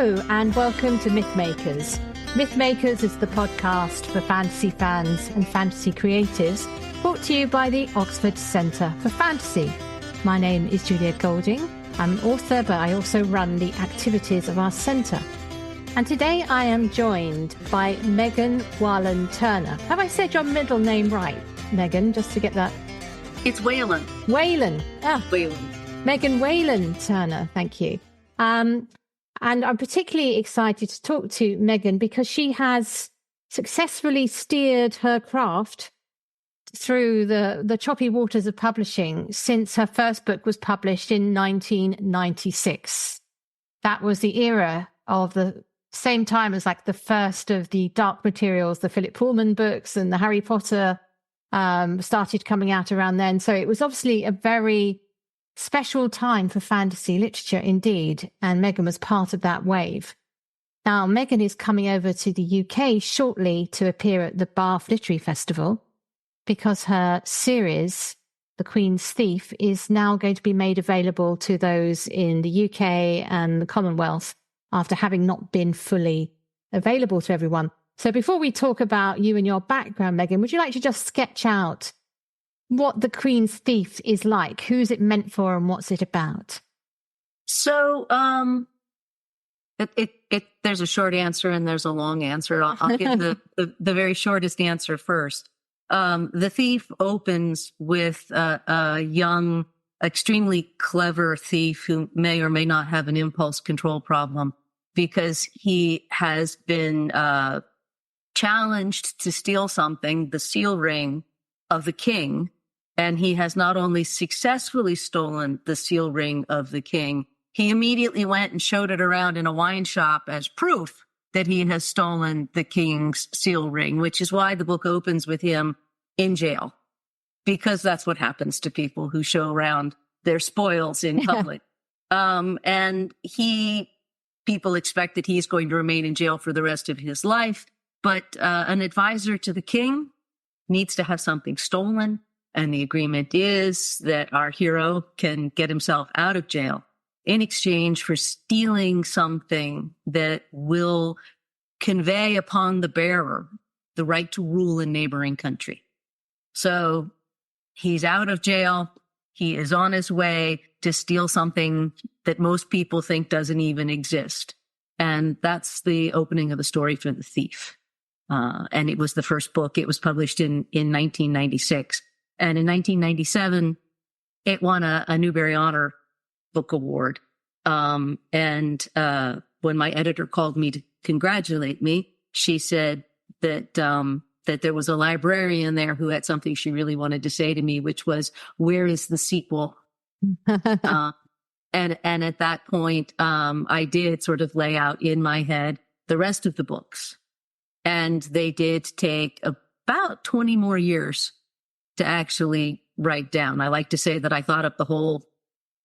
Hello and welcome to Mythmakers. Mythmakers is the podcast for fantasy fans and fantasy creatives, brought to you by the Oxford Centre for Fantasy. My name is Julia Golding. I'm an author, but I also run the activities of our centre. And today I am joined by Whalen Turner. Have I said your middle name right, Megan, just to get that? It's Whalen. Whalen. Whalen. Whalen Turner, thank you. And I'm particularly excited to talk to Megan because she has successfully steered her craft through the choppy waters of publishing since her first book was published in 1996. That was the era of the same time as like the first of the dark materials, the Philip Pullman books and the Harry Potter started coming out around then. So it was obviously a very special time for fantasy literature indeed, and Megan was part of that wave. Now, Megan is coming over to the UK shortly to appear at the Bath Literary Festival because her series, The Queen's Thief, is now going to be made available to those in the UK and the Commonwealth after having not been fully available to everyone. So before we talk about you and your background, Megan, would you like to just sketch out what The Queen's Thief is like? Who's it meant for and what's it about? So there's a short answer and there's a long answer. I'll give the very shortest answer first. The Thief opens with a young, extremely clever thief who may or may not have an impulse control problem because he has been challenged to steal something, the seal ring of the king. And he has not only successfully stolen the seal ring of the king, he immediately went and showed it around in a wine shop as proof that he has stolen the king's seal ring, which is why the book opens with him in jail, because that's what happens to people who show around their spoils in public. And people expect that he's going to remain in jail for the rest of his life, but an advisor to the king needs to have something stolen. And the agreement is that our hero can get himself out of jail in exchange for stealing something that will convey upon the bearer the right to rule a neighboring country. So he's out of jail. He is on his way to steal something that most people think doesn't even exist. And that's the opening of the story for The Thief. And it was the first book. It was published in 1996. And in 1997, it won a Newbury Honor Book Award. And when my editor called me to congratulate me, she said that there was a librarian there who had something she really wanted to say to me, which was, "Where is the sequel?" And at that point, I did sort of lay out in my head the rest of the books. And they did take about 20 more years to actually write down. I like to say that I thought up the whole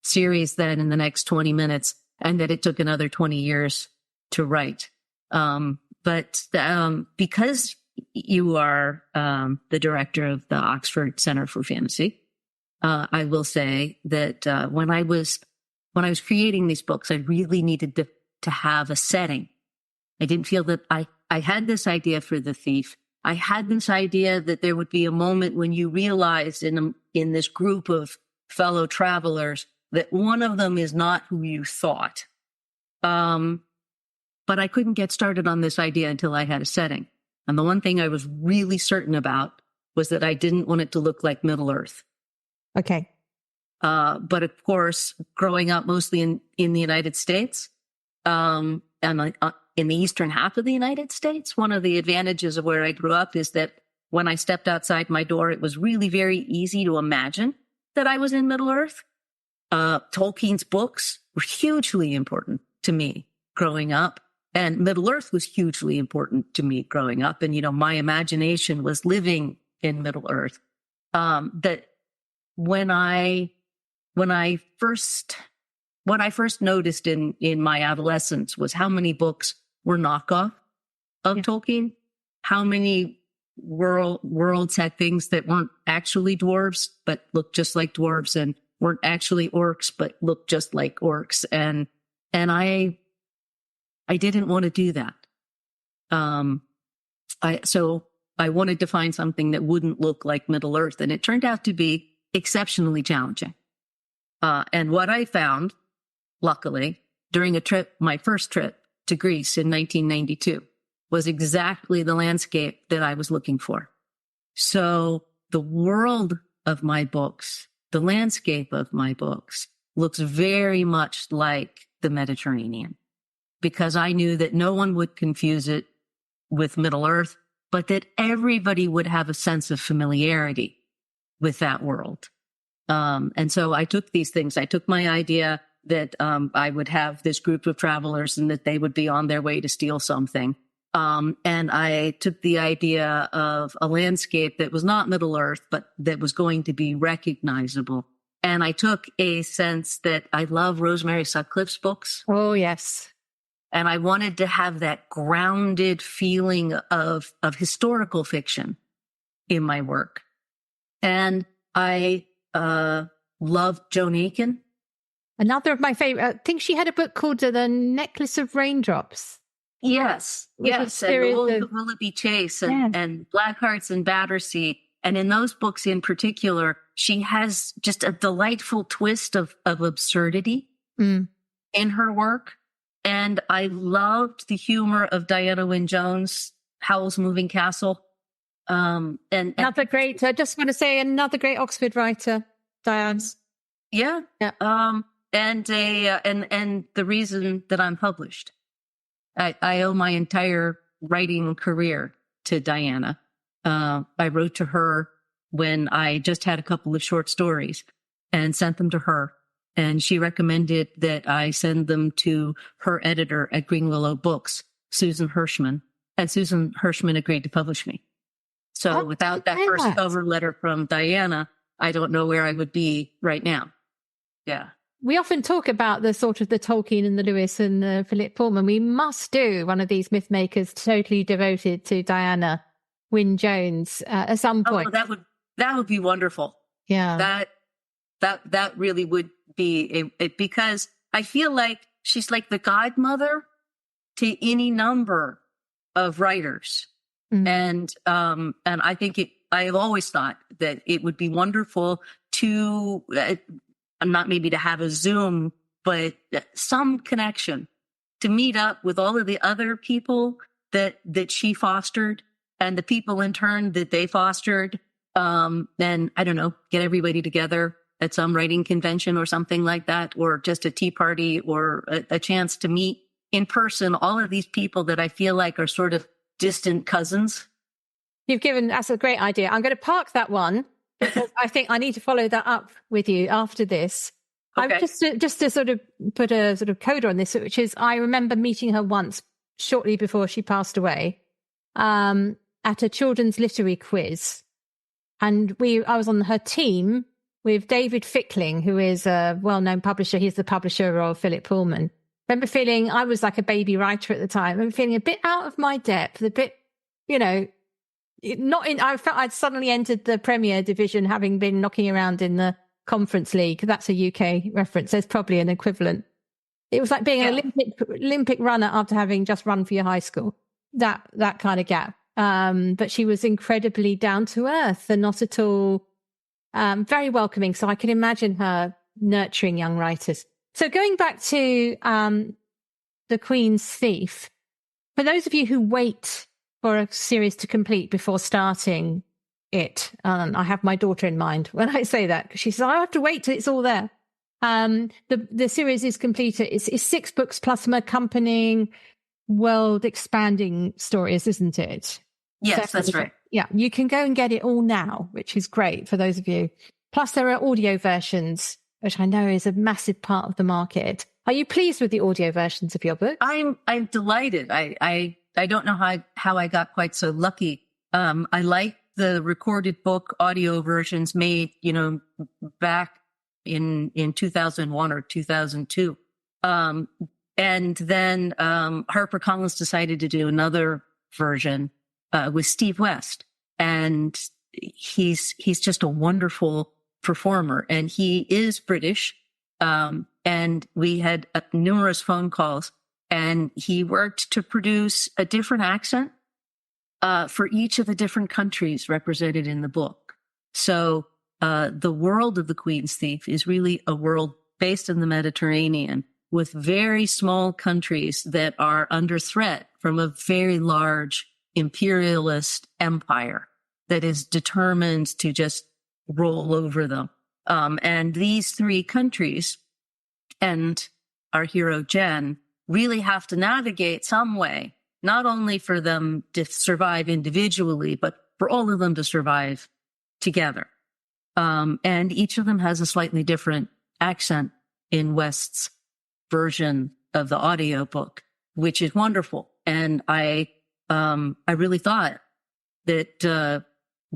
series then in the next 20 minutes and that it took another 20 years to write. But because you are the director of the Oxford Centre for Fantasy, I will say that when I was creating these books, I really needed to have a setting. I didn't feel that I had this idea for The Thief. I had this idea that there would be a moment when you realized in this group of fellow travelers that one of them is not who you thought. But I couldn't get started on this idea until I had a setting. And the one thing I was really certain about was that I didn't want it to look like Middle Earth. Okay. But of course, growing up mostly in the United States, and in the eastern half of the United States, one of the advantages of where I grew up is that when I stepped outside my door, it was really very easy to imagine that I was in Middle Earth. Tolkien's books were hugely important to me growing up, and Middle Earth was hugely important to me growing up. And, my imagination was living in Middle Earth. That when I first noticed in my adolescence was how many books were knockoff of Tolkien, how many worlds had things that weren't actually dwarves, but looked just like dwarves, and weren't actually orcs, but looked just like orcs. And I I didn't want to do that. So I wanted to find something that wouldn't look like Middle Earth, and it turned out to be exceptionally challenging. And what I found, luckily, during a trip, my first trip to Greece in 1992, was exactly the landscape that I was looking for. So the world of my books, the landscape of my books, looks very much like the Mediterranean, because I knew that no one would confuse it with Middle Earth, but that everybody would have a sense of familiarity with that world. And so I took these things. I took my idea that I would have this group of travelers and that they would be on their way to steal something. And I took the idea of a landscape that was not Middle Earth, but that was going to be recognizable. And I took a sense that I love Rosemary Sutcliffe's books. Oh, yes. And I wanted to have that grounded feeling of historical fiction in my work. And I loved Joan Aiken. Another of my favorite, I think she had a book called The Necklace of Raindrops. Yes, yes. And the Willoughby Chase and Black Hearts and Battersea. And in those books in particular, she has just a delightful twist of absurdity in her work. And I loved the humor of Dianne Wynne Jones, Howl's Moving Castle. And another great, I just want to say, another great Oxford writer, Dianne's. Yeah. And the reason that I'm published. I owe my entire writing career to Diana. I wrote to her when I just had a couple of short stories and sent them to her. And she recommended that I send them to her editor at Green Willow Books, Susan Hirschman. And Susan Hirschman agreed to publish me. So without that first cover letter from Diana, I don't know where I would be right now. Yeah. We often talk about the sort of the Tolkien and the Lewis and the Philip Pullman. We must do one of these Mythmakers totally devoted to Dianne Wynne Jones at some point. Oh, that would be wonderful. Yeah. That really would be because I feel like she's like the godmother to any number of writers. And I think I've always thought that it would be wonderful to, not maybe to have a Zoom, but some connection to meet up with all of the other people that she fostered and the people in turn that they fostered. And I don't know, get everybody together at some writing convention or something like that, or just a tea party or a chance to meet in person all of these people that I feel like are sort of distant cousins. That's a great idea. I'm going to park that one because I think I need to follow that up with you after this. Okay. I'm just to sort of put a sort of coda on this, which is I remember meeting her once shortly before she passed away at a children's literary quiz. And I was on her team with David Fickling, who is a well-known publisher. He's the publisher of Philip Pullman. I remember feeling, I was like a baby writer at the time. I remember feeling a bit out of my depth, a bit, I felt I'd suddenly entered the Premier Division, having been knocking around in the Conference League. That's a UK reference. There's probably an equivalent. It was like being an Olympic runner after having just run for your high school. That kind of gap. But she was incredibly down to earth and not at all very welcoming. So I can imagine her nurturing young writers. So going back to The Queen's Thief, for those of you who wait for a series to complete before starting it, I have my daughter in mind when I say that, because she says, I have to wait till it's all there. The series is completed. It's 6 books plus some accompanying world-expanding stories, isn't it? Yes, that's right. Yeah, you can go and get it all now, which is great for those of you. Plus, there are audio versions, which I know is a massive part of the market. Are you pleased with the audio versions of your book? I'm delighted. I don't know how I got quite so lucky. I like the recorded book audio versions made, back in 2001 or 2002. And then HarperCollins decided to do another version with Steve West. And he's just a wonderful performer, and he is British. And we had numerous phone calls And he worked to produce a different accent for each of the different countries represented in the book. So the world of The Queen's Thief is really a world based in the Mediterranean with very small countries that are under threat from a very large imperialist empire that is determined to just roll over them. And these three countries and our hero Jen really have to navigate some way, not only for them to survive individually, but for all of them to survive together. And each of them has a slightly different accent in West's version of the audiobook, which is wonderful. And I really thought that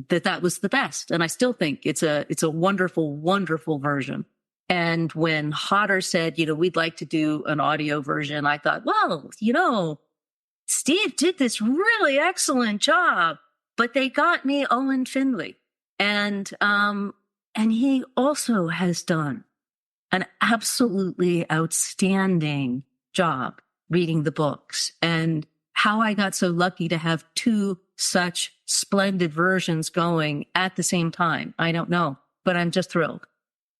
that was the best. And I still think it's a wonderful, wonderful version. And when Hodder said, we'd like to do an audio version, I thought, well, Steve did this really excellent job, but they got me Owen Findlay. And he also has done an absolutely outstanding job reading the books. And how I got so lucky to have two such splendid versions going at the same time, I don't know, but I'm just thrilled.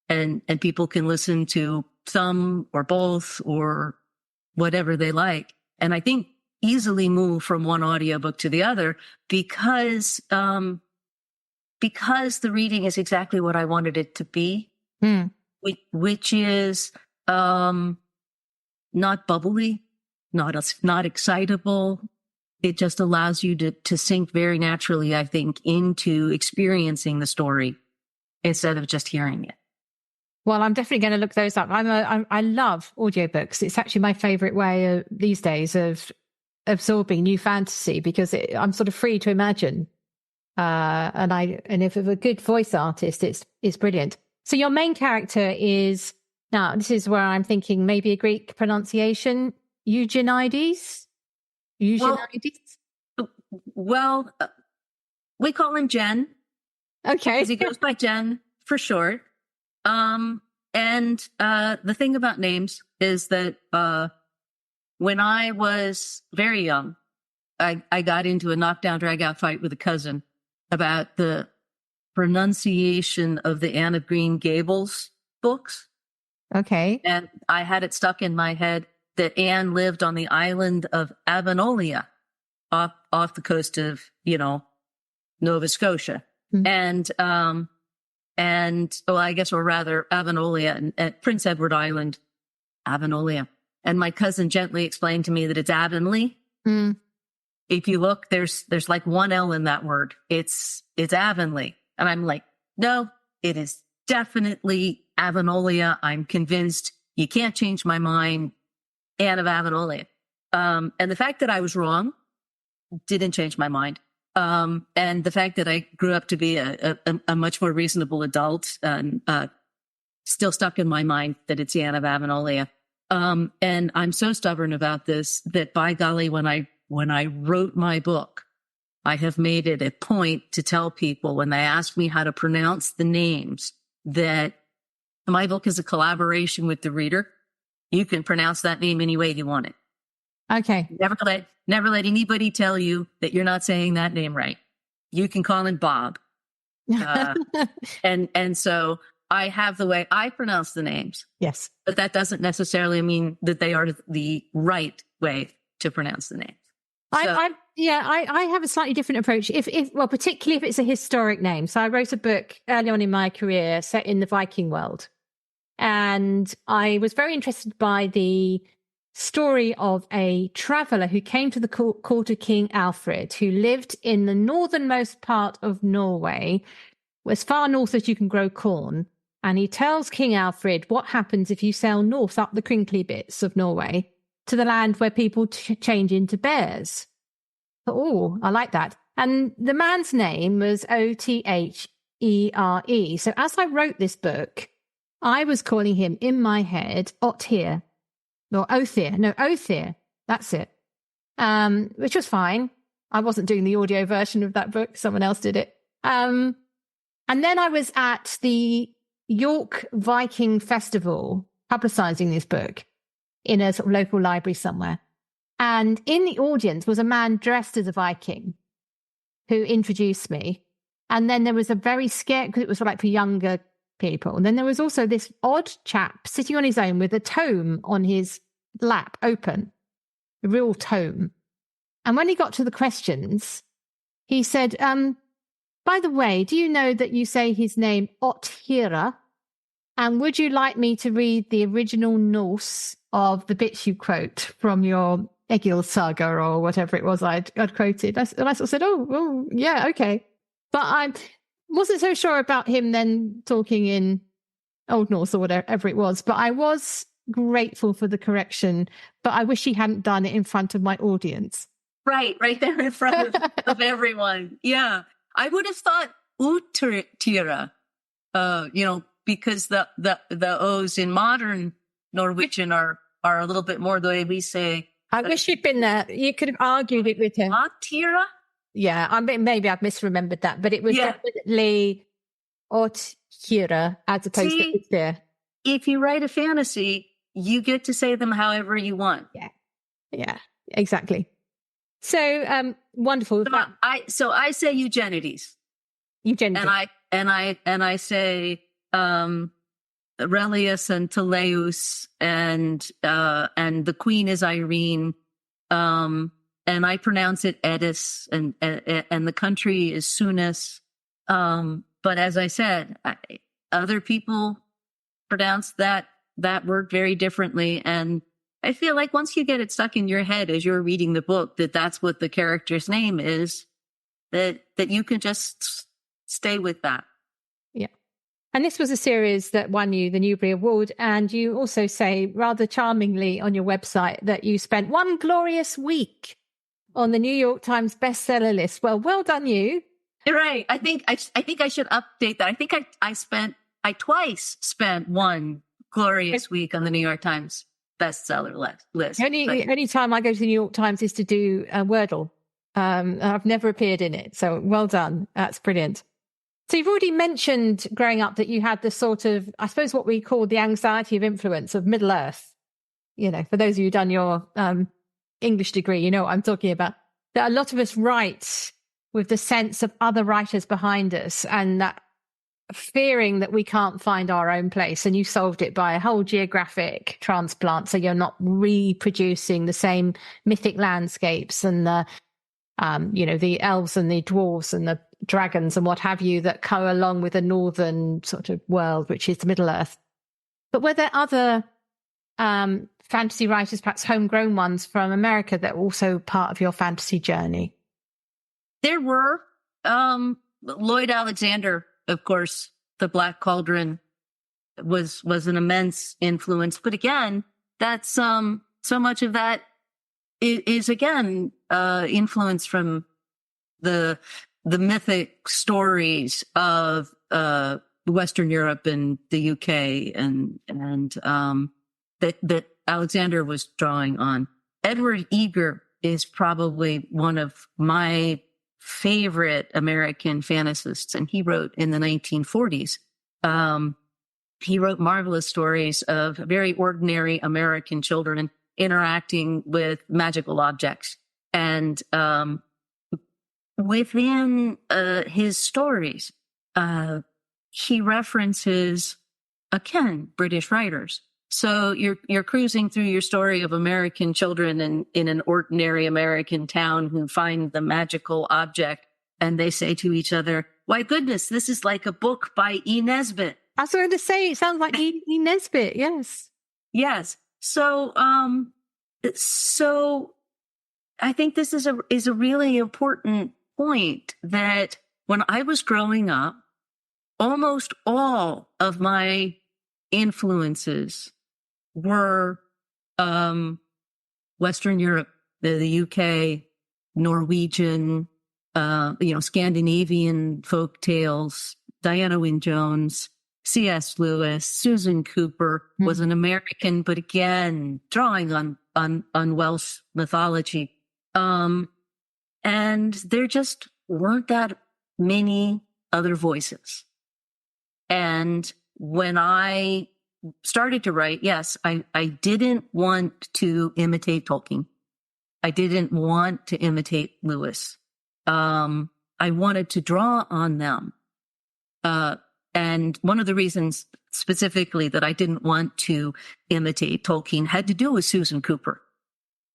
And people can listen to some or both or whatever they like. And I think easily move from one audiobook to the other because the reading is exactly what I wanted it to be, which is not bubbly, not excitable. It just allows you to sink very naturally, I think, into experiencing the story instead of just hearing it. Well, I'm definitely going to look those up. I love audiobooks. It's actually my favorite way these days of absorbing new fantasy because I'm sort of free to imagine. And if a good voice artist, it's brilliant. So your main character is, now this is where I'm thinking maybe a Greek pronunciation, Eugenides? Well, we call him Jen. Okay. Because he goes by Jen for short. And the thing about names is that when I was very young, I got into a knockdown, drag-out fight with a cousin about the pronunciation of the Anne of Green Gables books. Okay. And I had it stuck in my head that Anne lived on the island of Avonlea off the coast of, Nova Scotia. Mm-hmm. Or rather Avonlea and Prince Edward Island, Avonlea. And my cousin gently explained to me that it's Avonlea. Mm. If you look, there's like one L in that word. It's Avonlea. And I'm like, no, it is definitely Avonlea. I'm convinced. You can't change my mind. Anne of Avonlea. And the fact that I was wrong didn't change my mind. And the fact that I grew up to be a much more reasonable adult, still stuck in my mind that it's Anne of Avonlea. And I'm so stubborn about this that by golly, when I wrote my book, I have made it a point to tell people when they ask me how to pronounce the names that my book is a collaboration with the reader. You can pronounce that name any way you want it. Okay. Never let anybody tell you that you're not saying that name right. You can call him Bob. And so I have the way I pronounce the names. Yes. But that doesn't necessarily mean that they are the right way to pronounce the names. I have a slightly different approach. Particularly if it's a historic name. So I wrote a book early on in my career set in the Viking world. And I was very interested by the story of a traveller who came to the court of King Alfred, who lived in the northernmost part of Norway, as far north as you can grow corn. And he tells King Alfred what happens if you sail north up the crinkly bits of Norway to the land where people change into bears. Oh, I like that. And the man's name was Othere. So as I wrote this book, I was calling him in my head Othere. Or Othere. No, Othere. That's it. Which was fine. I wasn't doing the audio version of that book. Someone else did it. And then I was at the York Viking Festival publicizing this book in a sort of local library somewhere. And in the audience was a man dressed as a Viking who introduced me. And then there was a very scared, because it was like for younger people. And then there was also this odd chap sitting on his own with a tome on his lap open, a real tome. And when he got to the questions, he said, by the way, do you know that you say his name Othira? And would you like me to read the original Norse of the bits you quote from your Egil saga or whatever it was I'd quoted? And I sort of said, oh, yeah, okay. But I wasn't so sure about him then talking in Old Norse or whatever it was. But I was grateful for the correction. But I wish he hadn't done it in front of my audience. Right there in front of everyone. Yeah. I would have thought Uttira, because the O's in modern Norwegian are a little bit more the way we say. I wish you'd been there. You could have argued it with him. Uttira? Yeah, I mean, maybe I've misremembered that, but it was definitely Othira as opposed to Uttira. If you write a fantasy, you get to say them however you want. Yeah, exactly. So wonderful. So I say Eugenides. Eugenides. And I say Aurelius and Teleus and the queen is Irene. And I pronounce it Edis, and the country is Sunis. But as I said, other people pronounce that word very differently. And I feel like once you get it stuck in your head as you're reading the book, that's what the character's name is, that you can just stay with that. Yeah. And this was a series that won you the Newbury Award. And you also say rather charmingly on your website that you spent one glorious week on the New York Times bestseller list. Well done you. Right. I think I should update that. I think I twice spent one glorious week on the New York Times bestseller list. The only time I go to the New York Times is to do Wordle. I've never appeared in it. So well done. That's brilliant. So you've already mentioned growing up that you had this sort of, I suppose what we call the anxiety of influence of Middle Earth. For those of you who've done your English degree, you know what I'm talking about. That a lot of us write with the sense of other writers behind us and that fearing that we can't find our own place. And you solved it by a whole geographic transplant. So you're not reproducing the same mythic landscapes and the elves and the dwarves and the dragons and what have you that go along with the northern sort of world, which is the Middle Earth. But were there other fantasy writers, perhaps homegrown ones from America, that were also part of your fantasy journey? There were. Lloyd Alexander, of course, The Black Cauldron was an immense influence. But again, that's so much of that is again influence from the mythic stories of Western Europe and the UK and that Alexander was drawing on. Edward Eger is probably one of my favorite American fantasists, and he wrote in the 1940s. He wrote marvelous stories of very ordinary American children interacting with magical objects. And within his stories, he references, again, British writers. So you're cruising through your story of American children in an ordinary American town who find the magical object, and they say to each other, "Why goodness, this is like a book by E. Nesbit." I was going to say, it sounds like E. Nesbit, yes. Yes. So I think this is a really important point, that when I was growing up, almost all of my influences were Western Europe, the UK, Norwegian, Scandinavian folk tales, Dianne Wynne Jones, C.S. Lewis, Susan Cooper was an American, but again, drawing on Welsh mythology. And there just weren't that many other voices. And when I started to write, yes, I didn't want to imitate Tolkien. I didn't want to imitate Lewis. I wanted to draw on them. And one of the reasons specifically that I didn't want to imitate Tolkien had to do with Susan Cooper.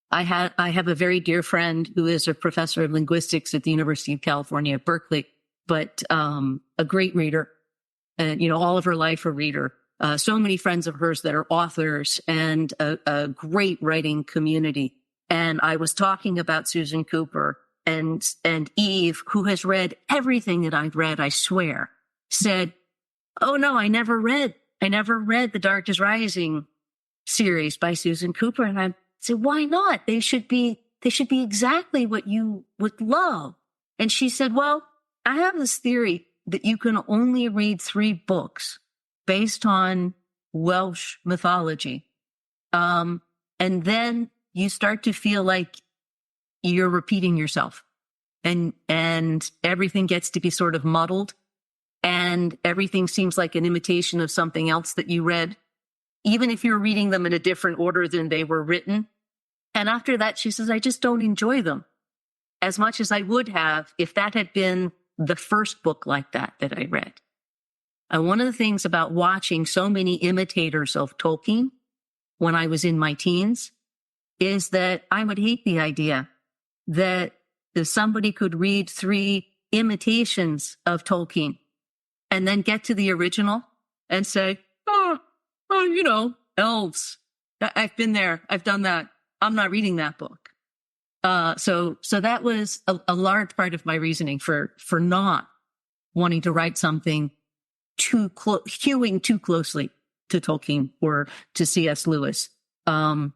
I have a very dear friend who is a professor of linguistics at the University of California at Berkeley, but a great reader, and all of her life a reader. So many friends of hers that are authors, and a great writing community. And I was talking about Susan Cooper, and Eve, who has read everything that I've read, I swear, said, "Oh no, I never read the Dark is Rising series by Susan Cooper." And I said, "Why not? They should be exactly what you would love." And she said, "Well, I have this theory that you can only read 3 books based on Welsh mythology. And then you start to feel like you're repeating yourself, and everything gets to be sort of muddled, and everything seems like an imitation of something else that you read, even if you're reading them in a different order than they were written." And after that, she says, "I just don't enjoy them as much as I would have if that had been the first book like that I read." And one of the things about watching so many imitators of Tolkien when I was in my teens is that I would hate the idea that if somebody could read 3 imitations of Tolkien and then get to the original and say, oh, elves. I've been there. I've done that. I'm not reading that book. So that was a large part of my reasoning for not wanting to write something hewing too closely to Tolkien or to C.S. Lewis. And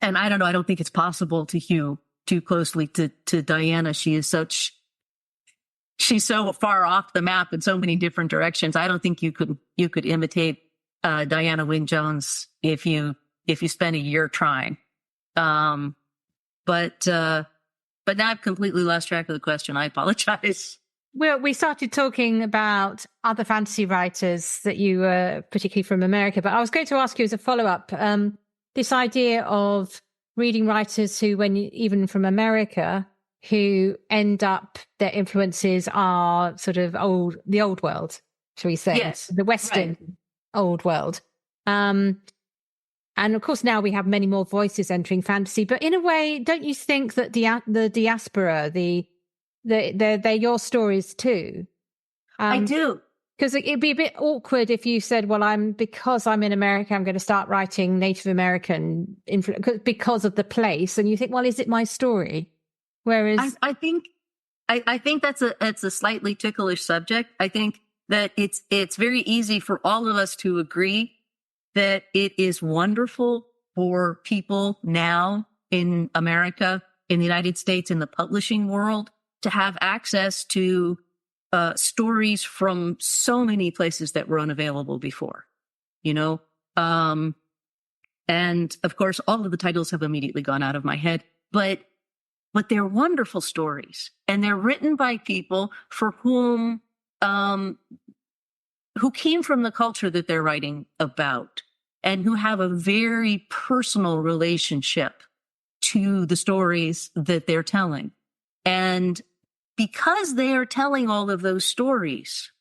I don't know, I don't think it's possible to hew too closely to Diana. She's so far off the map in so many different directions. I don't think you could imitate Dianne Wynne Jones if you spent a year trying. But now I've completely lost track of the question. I apologize. Well, we started talking about other fantasy writers that you were particularly from America, but I was going to ask you as a follow-up, this idea of reading writers who, even from America, who end up, their influences are sort of the old world, shall we say? Yes, the Western right. Old world. And of course, now we have many more voices entering fantasy. But in a way, don't you think that the diaspora, they're your stories too? I do. Because it'd be a bit awkward if you said, well, because I'm in America, I'm going to start writing Native American because of the place. And you think, well, is it my story? Whereas I think that's a slightly ticklish subject. I think that it's very easy for all of us to agree that it is wonderful for people now in America, in the United States, in the publishing world, to have access to stories from so many places that were unavailable before, and of course, all of the titles have immediately gone out of my head, but they're wonderful stories, and they're written by people for whom who came from the culture that they're writing about, and who have a very personal relationship to the stories that they're telling. And because they are telling all of those stories,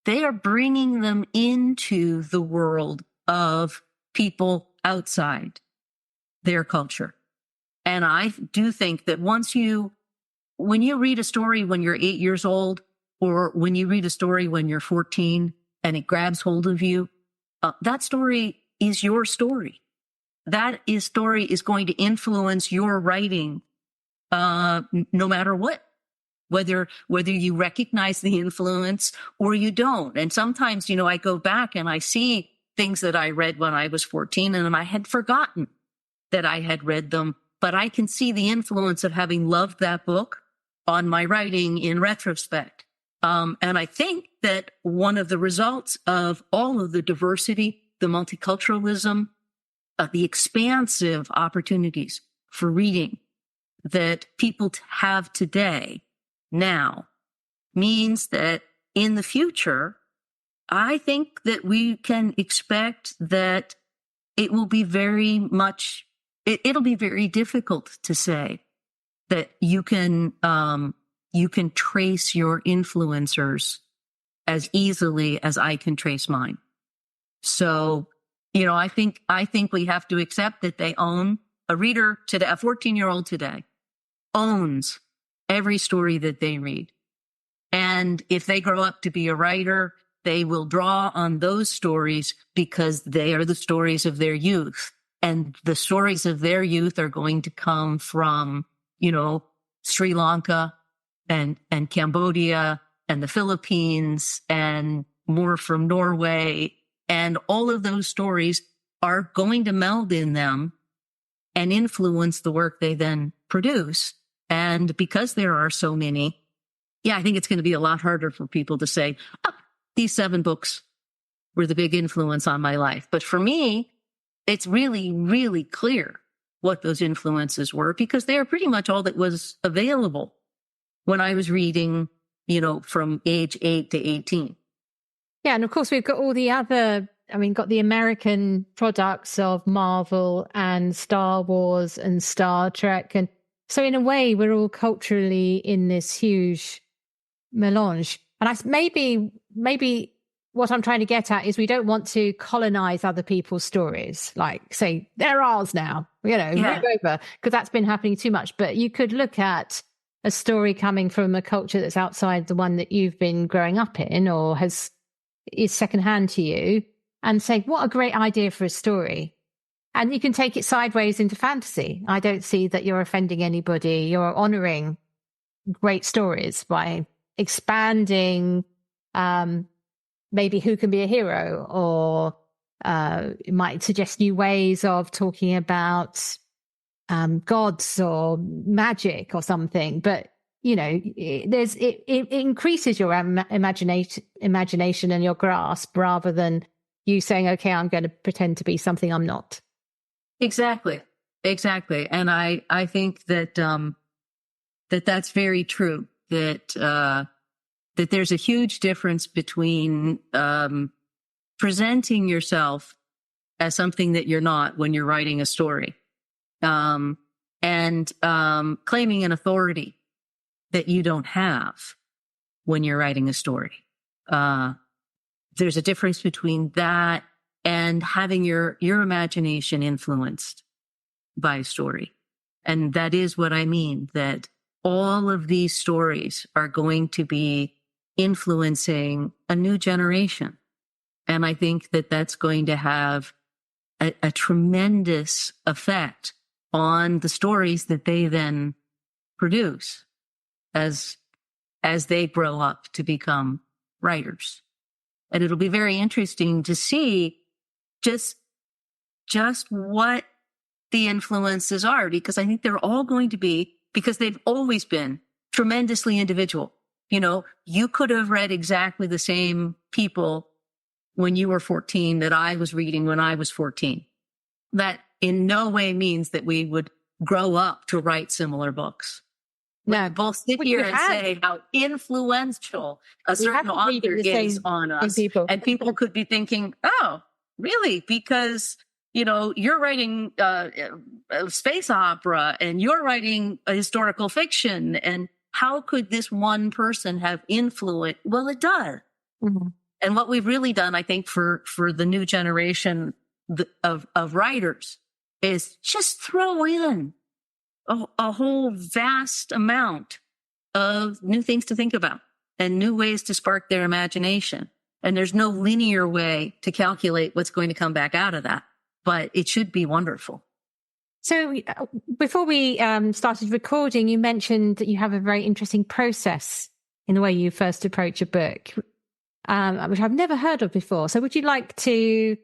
they are bringing them into the world of people outside their culture. And I do think that when you read a story when you're 8 years old, or when you read a story when you're 14 and it grabs hold of you, that story is your story. That story is going to influence your writing, no matter what. Whether you recognize the influence or you don't. And sometimes, I go back and I see things that I read when I was 14 and I had forgotten that I had read them, but I can see the influence of having loved that book on my writing in retrospect. And I think that one of the results of all of the diversity, the multiculturalism, the expansive opportunities for reading that people have today now means that in the future, I think that we can expect that it will be very much it'll be very difficult to say that you can trace your influencers as easily as I can trace mine. So, I think we have to accept that they own a reader today. A 14-year-old today owns every story that they read. And if they grow up to be a writer, they will draw on those stories because they are the stories of their youth. And the stories of their youth are going to come from, Sri Lanka and Cambodia and the Philippines and more from Norway. And all of those stories are going to meld in them and influence the work they then produce. And because there are so many, I think it's going to be a lot harder for people to say, these 7 books were the big influence on my life. But for me, it's really, really clear what those influences were because they are pretty much all that was available when I was reading, from age 8 to 18. Yeah, and of course we've got all the other, got the American products of Marvel and Star Wars and Star Trek. And so in a way, we're all culturally in this huge melange. And maybe what I'm trying to get at is we don't want to colonize other people's stories, like say, they're ours now, move over, because that's been happening too much. But you could look at a story coming from a culture that's outside the one that you've been growing up in or is secondhand to you and say, what a great idea for a story. And you can take it sideways into fantasy. I don't see that you're offending anybody. You're honoring great stories by expanding maybe who can be a hero, or it might suggest new ways of talking about gods or magic or something. But it increases your imagination and your grasp rather than you saying, okay, I'm going to pretend to be something I'm not. Exactly. And I think that that's very true, that there's a huge difference between presenting yourself as something that you're not when you're writing a story, and claiming an authority that you don't have when you're writing a story. There's a difference between that and having your imagination influenced by a story. And that is what I mean, that all of these stories are going to be influencing a new generation. And I think that that's going to have a tremendous effect on the stories that they then produce as they grow up to become writers. And it'll be very interesting to see just what the influences are, because I think they're all going to be, because they've always been tremendously individual. You could have read exactly the same people when you were 14 that I was reading when I was 14. That in no way means that we would grow up to write similar books. No, we both sit here and say how influential a certain author is on us. And people could be thinking, oh, really? Because, you're writing a space opera and you're writing a historical fiction. And how could this one person have influence? Well, it does. Mm-hmm. And what we've really done, I think, for the new generation of writers is just throw in a whole vast amount of new things to think about and new ways to spark their imagination. And there's no linear way to calculate what's going to come back out of that, but it should be wonderful. So before we started recording, you mentioned that you have a very interesting process in the way you first approach a book, which I've never heard of before. So would you like to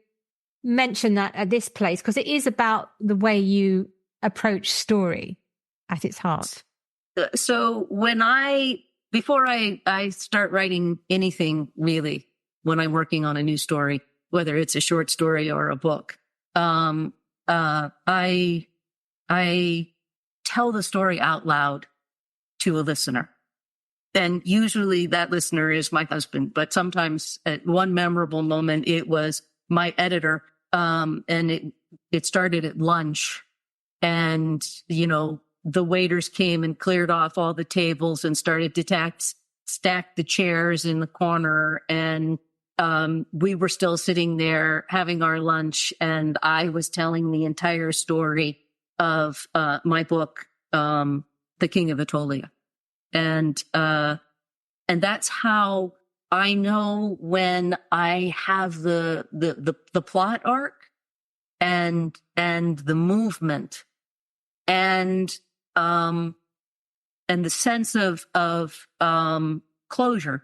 mention that at this place? Because it is about the way you approach story at its heart. So before I start writing anything really, when I'm working on a new story, whether it's a short story or a book, I tell the story out loud to a listener. And usually that listener is my husband, but sometimes at one memorable moment, it was my editor. And it started at lunch. and, the waiters came and cleared off all the tables and started to stack the chairs in the corner. And we were still sitting there having our lunch, and I was telling the entire story of my book, The King of Atolia. And that's how I know when I have the plot arc and the movement and the sense of closure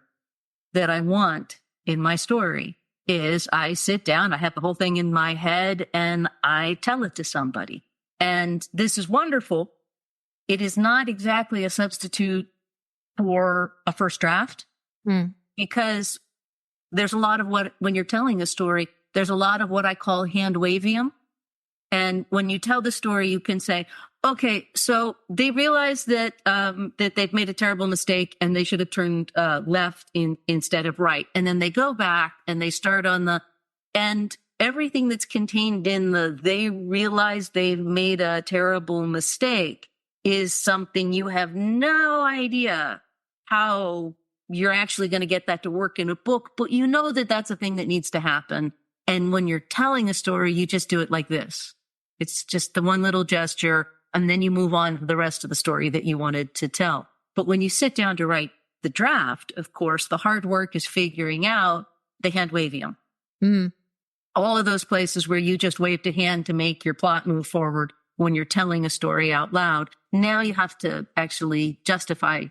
that I want in my story. Is I sit down, I have the whole thing in my head, and I tell it to somebody. And this is wonderful. It is not exactly a substitute for a first draft, because there's a lot of when you're telling a story, there's a lot of what I call hand wavium. And when you tell the story, you can say, okay, so they realize that they've made a terrible mistake and they should have turned left instead of right. And then they go back and they start on and everything that's contained in they realize they've made a terrible mistake is something you have no idea how you're actually going to get that to work in a book, but you know that that's a thing that needs to happen. And when you're telling a story, you just do it like this. It's just the one little gesture, and then you move on to the rest of the story that you wanted to tell. But when you sit down to write the draft, of course, the hard work is figuring out the hand wavium. All of those places where you just waved a hand to make your plot move forward when you're telling a story out loud. Now you have to actually justify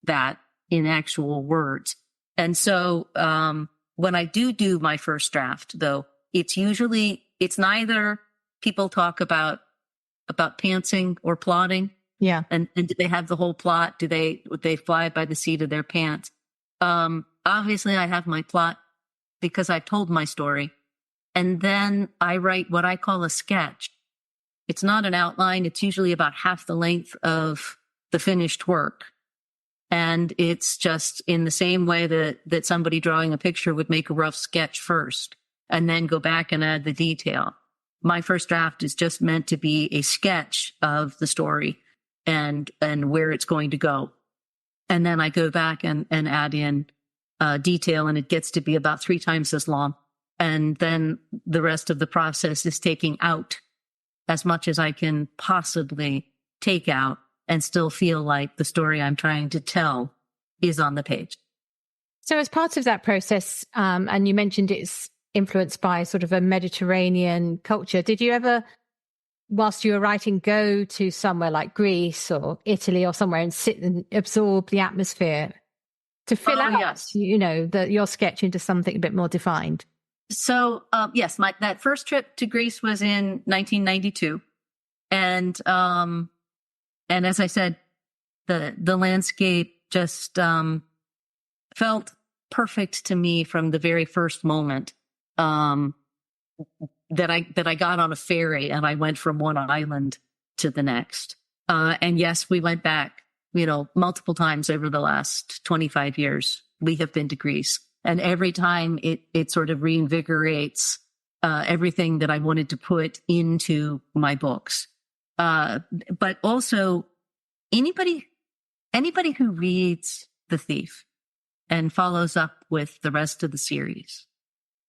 that in actual words. And so when I do my first draft, though, it's neither people talk about pantsing or plotting. Yeah. And do they have the whole plot? Would they fly by the seat of their pants? Obviously I have my plot because I've told my story. And then I write what I call a sketch. It's not an outline. It's usually about half the length of the finished work. And it's just in the same way that somebody drawing a picture would make a rough sketch first and then go back and add the detail. My first draft is just meant to be a sketch of the story and where it's going to go. And then I go back and add in detail, and it gets to be about 3 times as long. And then the rest of the process is taking out as much as I can possibly take out and still feel like the story I'm trying to tell is on the page. So as part of that process, and you mentioned it's influenced by sort of a Mediterranean culture, did you ever, whilst you were writing, go to somewhere like Greece or Italy or somewhere and sit and absorb the atmosphere to fill out, yes. your sketch into something a bit more defined? So, yes, that first trip to Greece was in 1992. And as I said, the landscape just felt perfect to me from the very first moment that I got on a ferry and I went from one island to the next. And yes, we went back, multiple times over the last 25 years. We have been to Greece, and every time it sort of reinvigorates everything that I wanted to put into my books. But also anybody who reads The Thief and follows up with the rest of the series,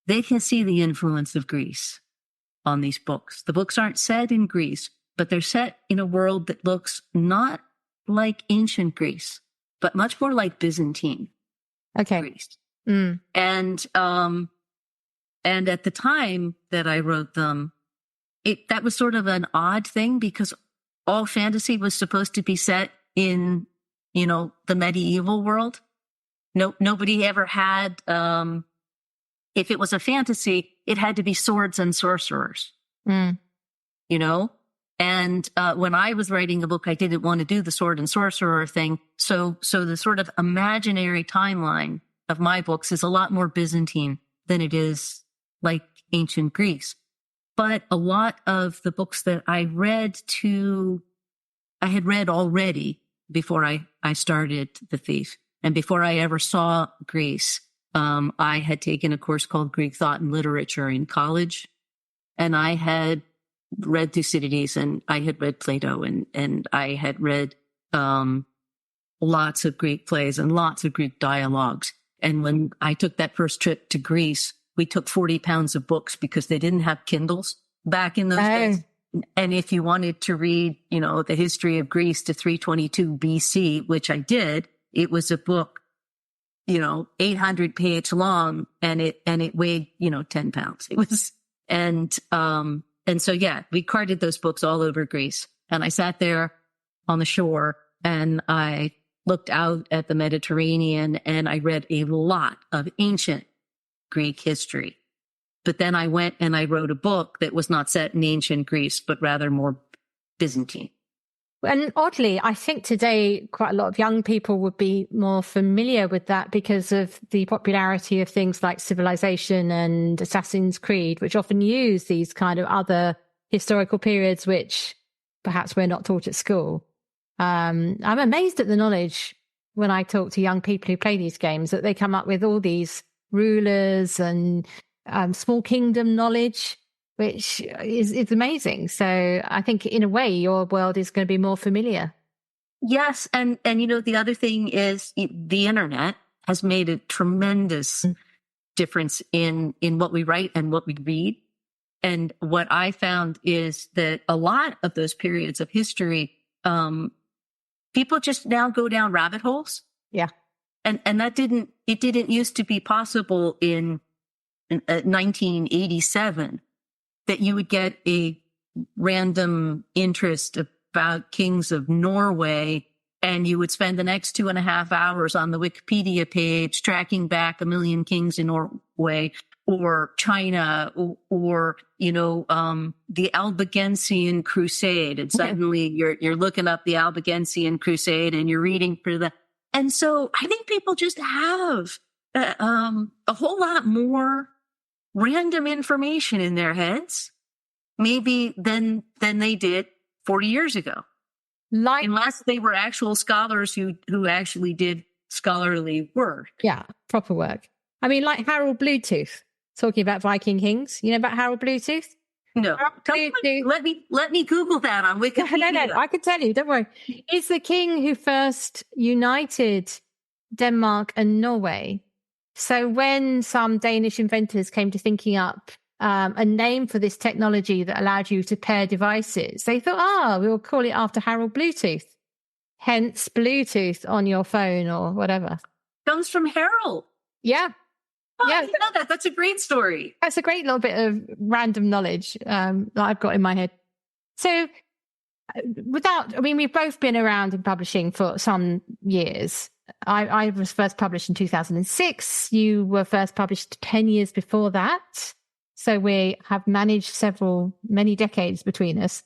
they can see the influence of Greece on these books. The books aren't set in Greece, but they're set in a world that looks not like ancient Greece, but much more like Byzantine Greece. And at the time that I wrote them, that was sort of an odd thing because all fantasy was supposed to be set in, the medieval world. Nobody ever had, if it was a fantasy, it had to be swords and sorcerers, And when I was writing a book, I didn't want to do the sword and sorcerer thing. So the sort of imaginary timeline of my books is a lot more Byzantine than it is like ancient Greece. But a lot of the books that I had read already before I started The Thief. And before I ever saw Greece, I had taken a course called Greek Thought and Literature in college. And I had read Thucydides, and I had read Plato, and I had read lots of Greek plays and lots of Greek dialogues. And when I took that first trip to Greece, we took 40 pounds of books because they didn't have Kindles back in those days. And if you wanted to read, the history of Greece to 322 BC, which I did, it was a book, 800 page long, and it weighed, 10 pounds. It was, and so, yeah, we carted those books all over Greece. And I sat there on the shore and I looked out at the Mediterranean and I read a lot of ancient Greek history. But then I went and I wrote a book that was not set in ancient Greece, but rather more Byzantine. And oddly, I think today quite a lot of young people would be more familiar with that because of the popularity of things like Civilization and Assassin's Creed, which often use these kind of other historical periods, which perhaps we're not taught at school. I'm amazed at the knowledge when I talk to young people who play these games, that they come up with all these rulers and small kingdom knowledge, which is amazing. So I think in a way your world is going to be more familiar. Yes. And the other thing is the internet has made a tremendous difference in what we write and what we read. And what I found is that a lot of those periods of history, people just now go down rabbit holes. Yeah. And that didn't used to be possible in 1987, that you would get a random interest about kings of Norway and you would spend the next 2.5 hours on the Wikipedia page tracking back 1 million kings in Norway or China or the Albigensian Crusade. And suddenly you're looking up the Albigensian Crusade and you're reading for that. And so I think people just have a whole lot more random information in their heads, maybe than they did 40 years ago. Unless they were actual scholars who actually did scholarly work. Yeah, proper work. I mean, like Harold Bluetooth, talking about Viking kings. You know about Harold Bluetooth? No. Let me Google that on Wikipedia. No, I can tell you, don't worry. He's the king who first united Denmark and Norway. So when some Danish inventors came to thinking up a name for this technology that allowed you to pair devices, they thought, we'll call it after Harold Bluetooth. Hence Bluetooth on your phone or whatever. Comes from Harold. Yeah. Oh, yeah. I didn't know that. That's a great story. That's a great little bit of random knowledge that I've got in my head. So we've both been around in publishing for some years. I was first published in 2006. You were first published 10 years before that. So we have managed many decades between us.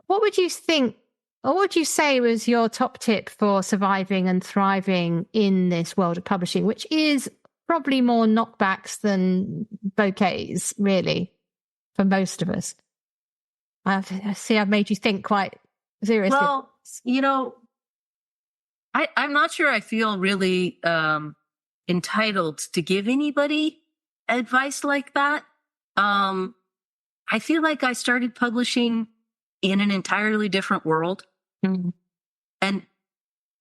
What would you think, or what would you say was your top tip for surviving and thriving in this world of publishing, which is probably more knockbacks than bouquets, really, for most of us? I see I've made you think quite seriously. Well, I'm not sure I feel really entitled to give anybody advice like that. I feel like I started publishing in an entirely different world. Mm-hmm. And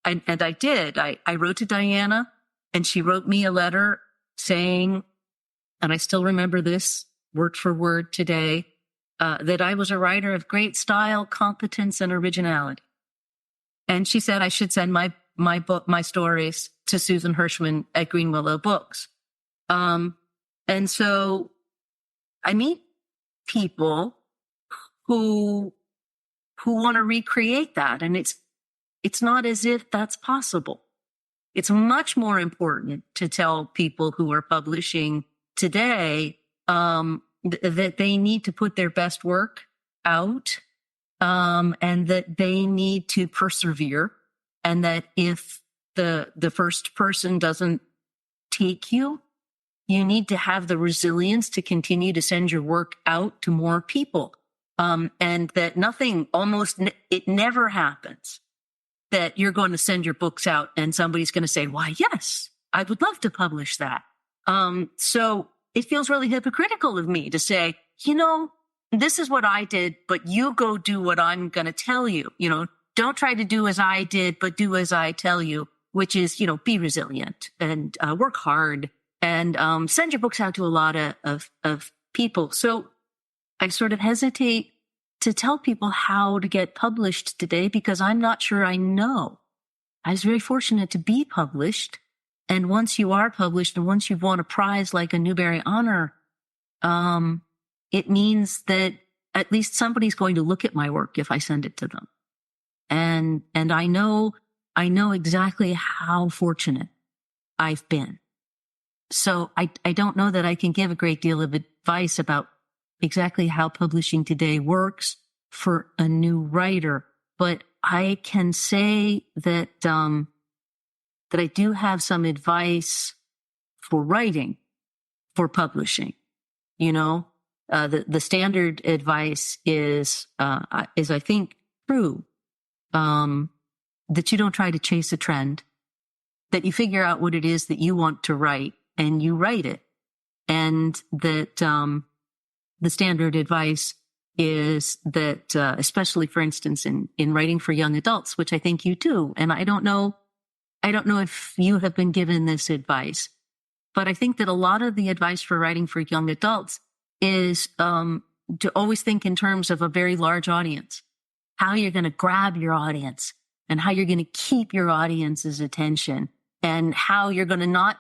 I did. I wrote to Diana and she wrote me a letter saying, and I still remember this word for word today, that I was a writer of great style, competence, and originality. And she said I should send my book, my stories to Susan Hirschman at Green Willow Books. And so I meet people who want to recreate that. And it's not as if that's possible. It's much more important to tell people who are publishing today that they need to put their best work out, and that they need to persevere, and that if the first person doesn't take you, you need to have the resilience to continue to send your work out to more people. And that it never happens that you're going to send your books out and somebody's going to say, why, yes, I would love to publish that. So it feels really hypocritical of me to say, this is what I did, but you go do what I'm going to tell you. Don't try to do as I did, but do as I tell you, which is, be resilient and work hard and send your books out to a lot of people. So I sort of hesitate to tell people how to get published today because I'm not sure I know. I was very fortunate to be published. And once you are published and once you've won a prize like a Newbery honor, it means that at least somebody's going to look at my work if I send it to them. And I know exactly how fortunate I've been. So I don't know that I can give a great deal of advice about exactly how publishing today works for a new writer, but I can say that that I do have some advice for writing, for publishing. The standard advice is I think true, that you don't try to chase a trend, that you figure out what it is that you want to write and you write it, and that the standard advice is that, especially, for instance, in writing for young adults, which I think you do, and I don't know if you have been given this advice, but I think that a lot of the advice for writing for young adults is to always think in terms of a very large audience, how you're going to grab your audience and how you're going to keep your audience's attention, and how you're going to not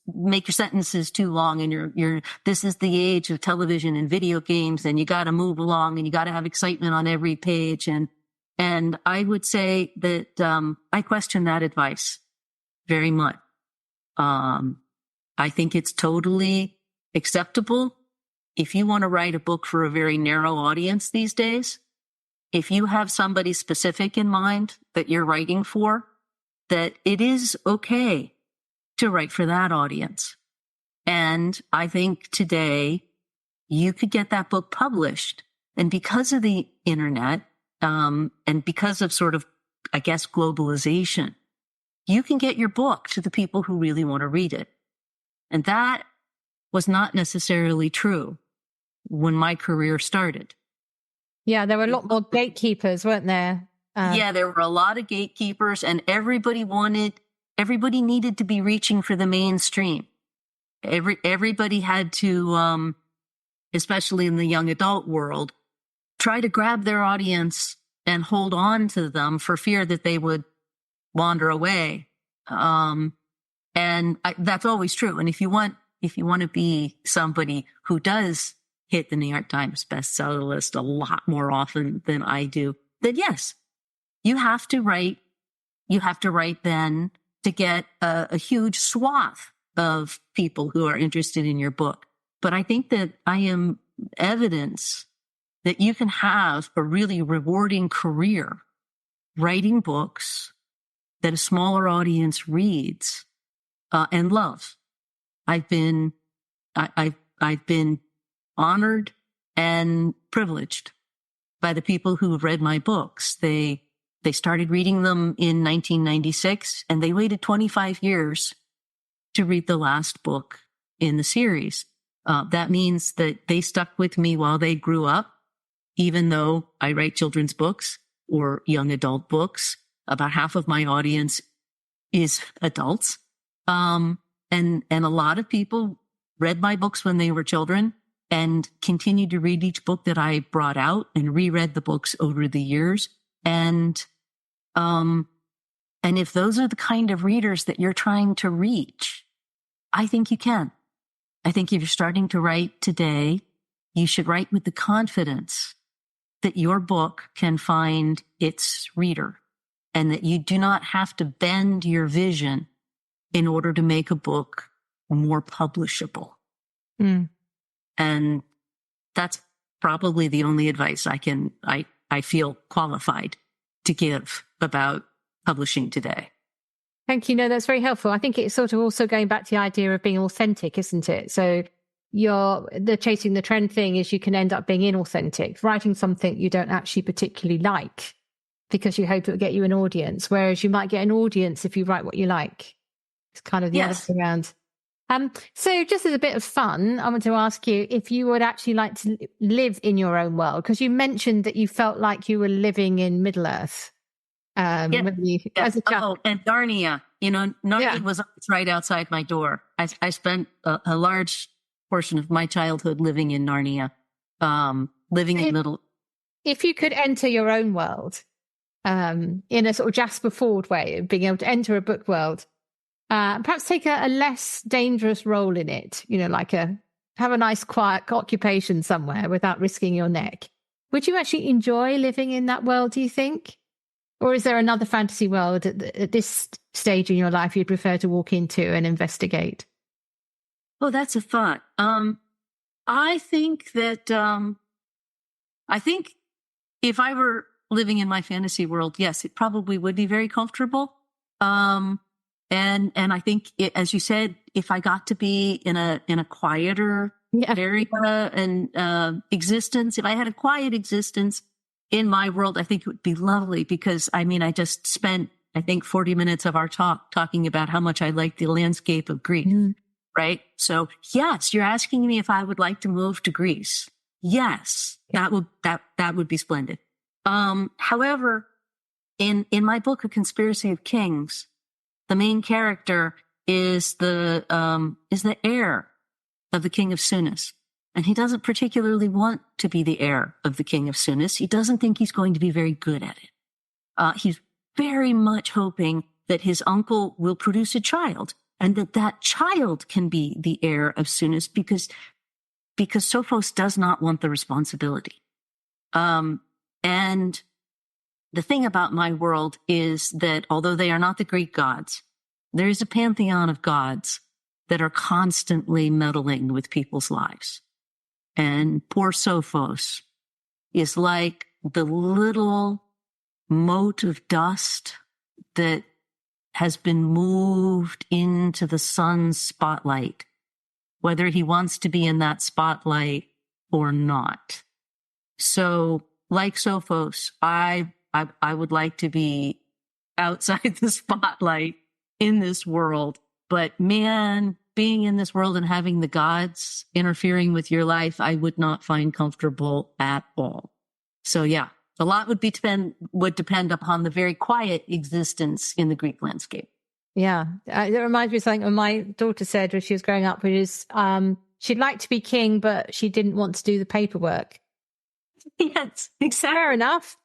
make your sentences too long. And this is the age of television and video games, and you got to move along and you got to have excitement on every page. And I would say that I question that advice very much. I think it's totally acceptable if you want to write a book for a very narrow audience these days. If you have somebody specific in mind that you're writing for, that it is okay to write for that audience. And I think today you could get that book published. And because of the internet, and because of sort of, I guess, globalization, you can get your book to the people who really want to read it. And that was not necessarily true when my career started. Yeah, there were a lot more gatekeepers, weren't there? Yeah, there were a lot of gatekeepers, and everybody needed to be reaching for the mainstream. Everybody had to, especially in the young adult world, try to grab their audience and hold on to them for fear that they would wander away. That's always true. And if you want to be somebody who does hit the New York Times bestseller list a lot more often than I do, then yes, you have to write then to get a huge swath of people who are interested in your book. But I think that I am evidence that you can have a really rewarding career writing books that a smaller audience reads and loves. I've been honored and privileged by the people who have read my books. They started reading them in 1996, and they waited 25 years to read the last book in the series. That means that they stuck with me while they grew up, even though I write children's books or young adult books. About half of my audience is adults. And a lot of people read my books when they were children and continued to read each book that I brought out and reread the books over the years. And if those are the kind of readers that you're trying to reach, I think you can. I think if you're starting to write today, you should write with the confidence that your book can find its reader and that you do not have to bend your vision in order to make a book more publishable. And that's probably the only advice I feel qualified to give about publishing today. Thank you. No, that's very helpful. I think it's sort of also going back to the idea of being authentic, isn't it? So the chasing the trend thing is you can end up being inauthentic, writing something you don't actually particularly like because you hope it will get you an audience, whereas you might get an audience if you write what you like. It's kind of the other way around. So just as a bit of fun, I want to ask you if you would actually like to live in your own world, because you mentioned that you felt like you were living in Middle-earth. As a child. Oh, and Narnia. Narnia was right outside my door. I spent a large portion of my childhood living in Narnia, living in Middle. If you could enter your own world, in a sort of Jasper Fforde way of being able to enter a book world, perhaps take a less dangerous role in it, like have a nice quiet occupation somewhere without risking your neck. Would you actually enjoy living in that world, do you think? Or is there another fantasy world at this stage in your life you'd prefer to walk into and investigate? Oh, that's a thought. I think if I were living in my fantasy world, yes, it probably would be very comfortable. And I think, as you said, if I got to be in a quieter area and existence, if I had a quiet existence in my world, I think it would be lovely, because I just spent, 40 minutes of our talking about how much I like the landscape of Greece, right? So yes, you're asking me if I would like to move to Greece. Yes, that would be splendid. However, in my book, A Conspiracy of Kings, the main character is the heir of the king of Sunis. And he doesn't particularly want to be the heir of the king of Sunis. He doesn't think he's going to be very good at it. He's very much hoping that his uncle will produce a child, and that child can be the heir of Sunis, because Sophos does not want the responsibility. And the thing about my world is that although they are not the Greek gods, there is a pantheon of gods that are constantly meddling with people's lives. And poor Sophos is like the little mote of dust that has been moved into the sun's spotlight, whether he wants to be in that spotlight or not. So, like Sophos, I would like to be outside the spotlight in this world. But man, being in this world and having the gods interfering with your life, I would not find comfortable at all. So yeah, a lot would depend upon the very quiet existence in the Greek landscape. Yeah, it reminds me of something my daughter said when she was growing up, which is she'd like to be king, but she didn't want to do the paperwork. Yes, exactly. Fair enough.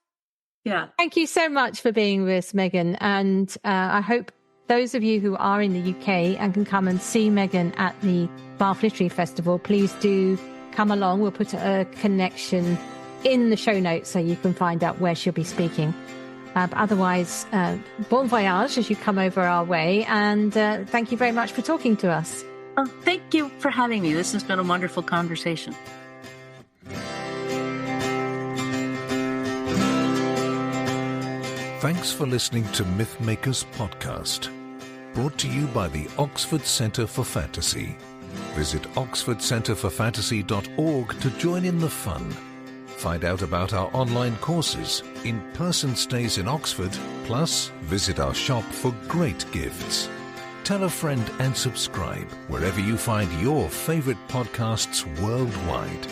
Yeah. Thank you so much for being with us, Megan. And I hope those of you who are in the UK and can come and see Megan at the Bath Literary Festival, please do come along. We'll put a connection in the show notes so you can find out where she'll be speaking. But otherwise, bon voyage as you come over our way. And thank you very much for talking to us. Oh, thank you for having me. This has been a wonderful conversation. Thanks for listening to Mythmakers podcast, brought to you by the Oxford Centre for Fantasy. Visit oxfordcenterforfantasy.org to join in the fun. Find out about our online courses, in-person stays in Oxford, plus visit our shop for great gifts. Tell a friend and subscribe wherever you find your favourite podcasts worldwide.